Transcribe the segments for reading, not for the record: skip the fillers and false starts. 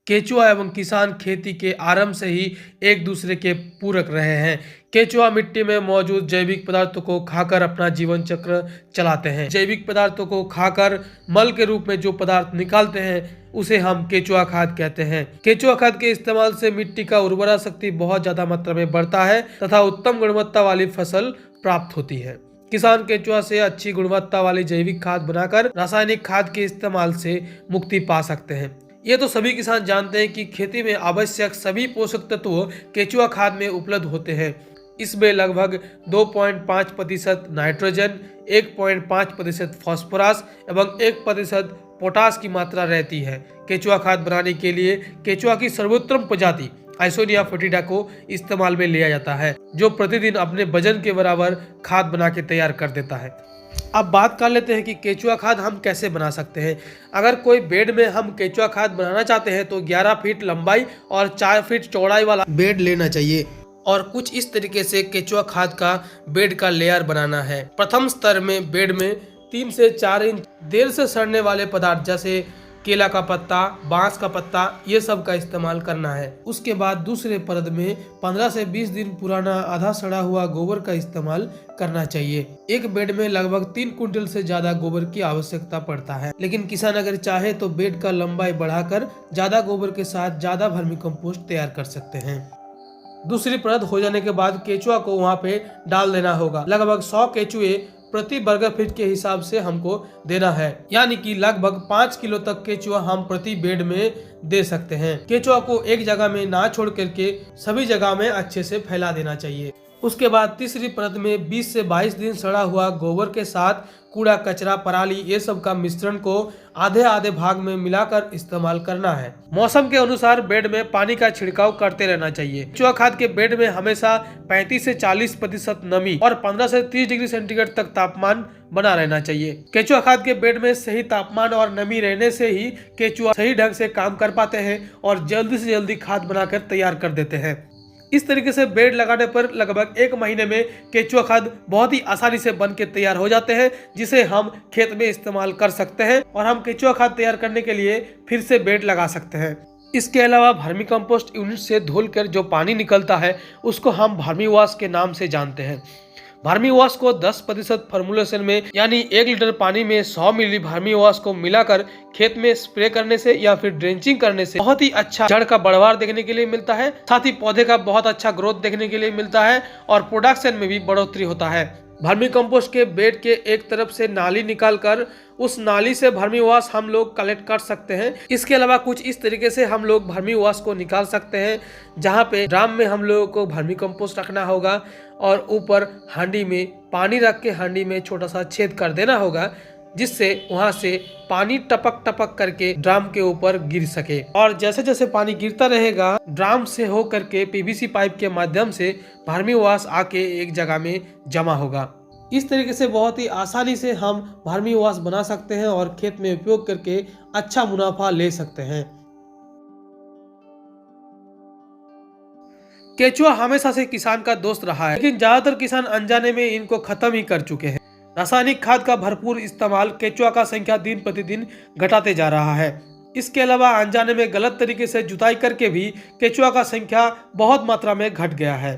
केचुआ एवं किसान खेती के आरंभ से ही एक दूसरे के पूरक रहे हैं। केचुआ मिट्टी में मौजूद जैविक पदार्थों को खाकर अपना जीवन चक्र चलाते हैं। जैविक पदार्थों को खाकर मल के रूप में जो पदार्थ निकालते हैं उसे हम केचुआ खाद कहते हैं। केचुआ खाद के इस्तेमाल से मिट्टी का उर्वरा शक्ति बहुत ज्यादा मात्रा में बढ़ता है तथा उत्तम गुणवत्ता वाली फसल प्राप्त होती है। किसान केचुआ से अच्छी गुणवत्ता वाली जैविक खाद बनाकर रासायनिक खाद के इस्तेमाल से मुक्ति पा सकते हैं। ये तो सभी किसान जानते हैं कि खेती में आवश्यक सभी पोषक तत्व केचुआ खाद में उपलब्ध होते हैं। इसमें लगभग 2.5% नाइट्रोजन, 1.5% फास्फोरस एवं 1% पोटास की मात्रा रहती है। केचुआ खाद बनाने के लिए केचुआ की सर्वोत्तम प्रजाति आइसोनिया फोटिडा को इस्तेमाल में लिया जाता है, जो प्रतिदिन अपने वजन के बराबर खाद बना के तैयार कर देता है। अब बात कर लेते हैं कि केचुआ खाद हम कैसे बना सकते हैं। अगर कोई बेड में हम केचुआ खाद बनाना चाहते हैं तो 11 फीट लंबाई और 4 फीट चौड़ाई वाला बेड लेना चाहिए और कुछ इस तरीके से केचुआ खाद का बेड का लेयर बनाना है। प्रथम स्तर में बेड में 3 से 4 इंच देर से सड़ने वाले पदार्थ जैसे केला का पत्ता, बांस का पत्ता, ये सब का इस्तेमाल करना है। उसके बाद दूसरे परत में 15 से 20 दिन पुराना आधा सड़ा हुआ गोबर का इस्तेमाल करना चाहिए। एक बेड में लगभग 3 कुंटल से ज्यादा गोबर की आवश्यकता पड़ता है, लेकिन किसान अगर चाहे तो बेड का लंबाई बढ़ाकर ज्यादा गोबर के साथ ज्यादा वर्मी कंपोस्ट तैयार कर सकते हैं। दूसरी परत हो जाने के बाद केचुआ को वहाँ पे डाल देना होगा। लगभग 100 केचुए प्रति वर्ग फीट के हिसाब से हमको देना है, यानी कि लगभग 5 किलो तक केचुआ हम प्रति बेड में दे सकते हैं। केचुआ को एक जगह में ना छोड़ करके सभी जगह में अच्छे से फैला देना चाहिए। उसके बाद तीसरी परत में 20 से 22 दिन सड़ा हुआ गोबर के साथ कूड़ा कचरा पराली ये सब का मिश्रण को आधे आधे भाग में मिलाकर इस्तेमाल करना है। मौसम के अनुसार बेड में पानी का छिड़काव करते रहना चाहिए। केचुआ खाद के बेड में हमेशा 35 से 40% नमी और 15 से 30 डिग्री सेंटीग्रेड तक तापमान बना रहना चाहिए। केचुआ खाद के बेड में सही तापमान और नमी रहने से ही केचुआ सही ढंग से काम कर पाते हैं और जल्दी से जल्दी खाद बनाकर तैयार कर देते हैं। इस तरीके से बेड लगाने पर लगभग 1 महीने में केचुआ खाद बहुत ही आसानी से बन के तैयार हो जाते हैं, जिसे हम खेत में इस्तेमाल कर सकते हैं और हम केचुआ खाद तैयार करने के लिए फिर से बेड लगा सकते हैं। इसके अलावा वर्मी कंपोस्ट यूनिट से धुलकर जो पानी निकलता है उसको हम वर्मी वॉश के नाम से जानते हैं। वर्मी वॉश को 10% फॉर्मुलेशन में यानी 1 लीटर पानी में 100 मिली वर्मी वॉश को मिलाकर खेत में स्प्रे करने से या फिर ड्रेंचिंग करने से बहुत ही अच्छा जड़ का बढ़वार देखने के लिए मिलता है। साथ ही पौधे का बहुत अच्छा ग्रोथ देखने के लिए मिलता है और प्रोडक्शन में भी बढ़ोतरी होता है। वर्मी कंपोस्ट के बेड के एक तरफ से नाली निकालकर उस नाली से वर्मी वॉश हम लोग कलेक्ट कर सकते हैं। इसके अलावा कुछ इस तरीके से हम लोग वर्मी वॉश को निकाल सकते हैं, जहां पे ड्राम में हम लोगों को वर्मी कंपोस्ट रखना होगा और ऊपर हांडी में पानी रख के हांडी में छोटा सा छेद कर देना होगा, जिससे वहां से पानी टपक टपक करके ड्राम के ऊपर गिर सके। और जैसे जैसे पानी गिरता रहेगा ड्राम से हो करके पीवीसी पाइप के माध्यम से वर्मी वॉश आके एक जगह में जमा होगा। इस तरीके से बहुत ही आसानी से हम वर्मी वॉश बना सकते हैं और खेत में उपयोग करके अच्छा मुनाफा ले सकते हैं। केचुआ हमेशा से किसान का दोस्त रहा है, लेकिन ज्यादातर किसान अनजाने में इनको खत्म ही कर चुके हैं। रासायनिक खाद का भरपूर इस्तेमाल केचुआ का संख्या दिन प्रतिदिन घटाते जा रहा है। इसके अलावा अनजाने में गलत तरीके से जुताई करके भी केचुआ का संख्या बहुत मात्रा में घट गया है।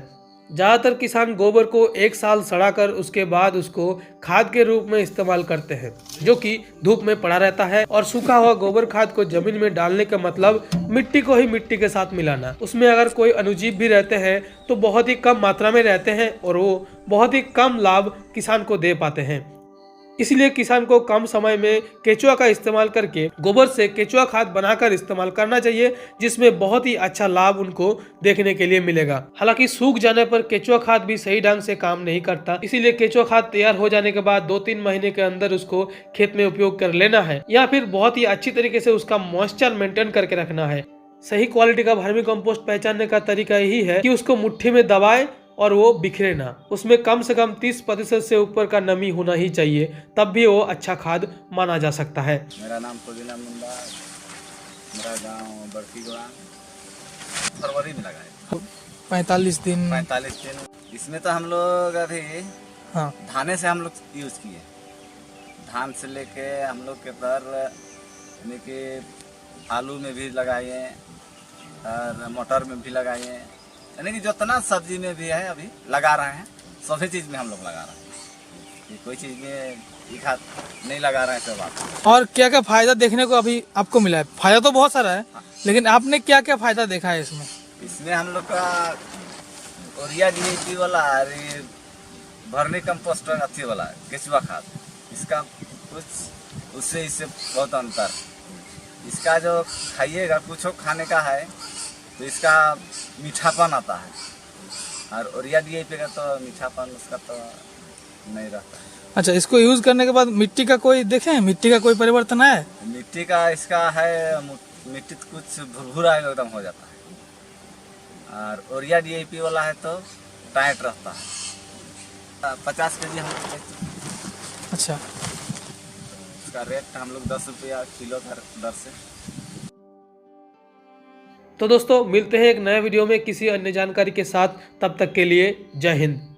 ज्यादातर किसान गोबर को 1 साल सड़ाकर उसके बाद उसको खाद के रूप में इस्तेमाल करते हैं, जो कि धूप में पड़ा रहता है। और सूखा हुआ गोबर खाद को जमीन में डालने का मतलब मिट्टी को ही मिट्टी के साथ मिलाना। उसमें अगर कोई अणुजीव भी रहते हैं तो बहुत ही कम मात्रा में रहते हैं और वो बहुत ही कम लाभ किसान को दे पाते हैं। इसलिए किसान को कम समय में केचुआ का इस्तेमाल करके गोबर से केचुआ खाद बनाकर इस्तेमाल करना चाहिए, जिसमें बहुत ही अच्छा लाभ उनको देखने के लिए मिलेगा। हालांकि सूख जाने पर केचुआ खाद भी सही ढंग से काम नहीं करता, इसीलिए केचुआ खाद तैयार हो जाने के बाद 2-3 महीने के अंदर उसको खेत में उपयोग कर लेना है, या फिर बहुत ही अच्छी तरीके से उसका मॉइस्चर मेंटेन करके रखना है। सही क्वालिटी का वर्मी कंपोस्ट पहचानने का तरीका यही है कि उसको मुट्ठी में दबाए और वो बिखरे ना। उसमें कम से कम 30% से ऊपर का नमी होना ही चाहिए, तब भी वो अच्छा खाद माना जा सकता है। मेरा नाम पुदीना मुंडा, मेरा गांव बरकी गोड़ा। फरवरी में लगाए 45 दिन। इसमें तो हम लोग अभी हाँ धाने से हम लोग यूज किए। धान से लेके हम लोग के तर यानी कि आलू में भी लगाए, और मटर में भी लगाए हैं, यानी कि जितना सब्जी में भी है अभी लगा रहे हैं, सभी चीज़ में हम लोग लगा रहे हैं। कि कोई चीज़ में एक हाथ नहीं लगा रहे हैं सब आप। और क्या क्या फायदा देखने को अभी आपको मिला है? फायदा तो बहुत सारा है, लेकिन आपने क्या क्या फायदा देखा है इसमें? इसमें हम लोग का यूरिया DAP वाला और ये वर्मी कंपोस्ट अच्छी वाला है, केचुआ खाद, इसका कुछ उससे इससे बहुत अंतर। इसका जो खाइएगा कुछ खाने का है तो इसका मीठापन आता है, और यूरिया DAP का तो मीठापन उसका तो नहीं रहता है। अच्छा, इसको यूज करने के बाद मिट्टी का कोई देखे हैं, मिट्टी का कोई परिवर्तन है? मिट्टी का इसका है, मिट्टी तो कुछ भुरभुरा एकदम हो जाता है, और यूरिया DAP वाला है तो टाइट रहता है। 50 kg हम लोग बेचते हैं। अच्छा, इसका रेट हम लोग 10 रुपया किलो दर से। तो दोस्तों मिलते हैं एक नए वीडियो में किसी अन्य जानकारी के साथ, तब तक के लिए जय हिंद।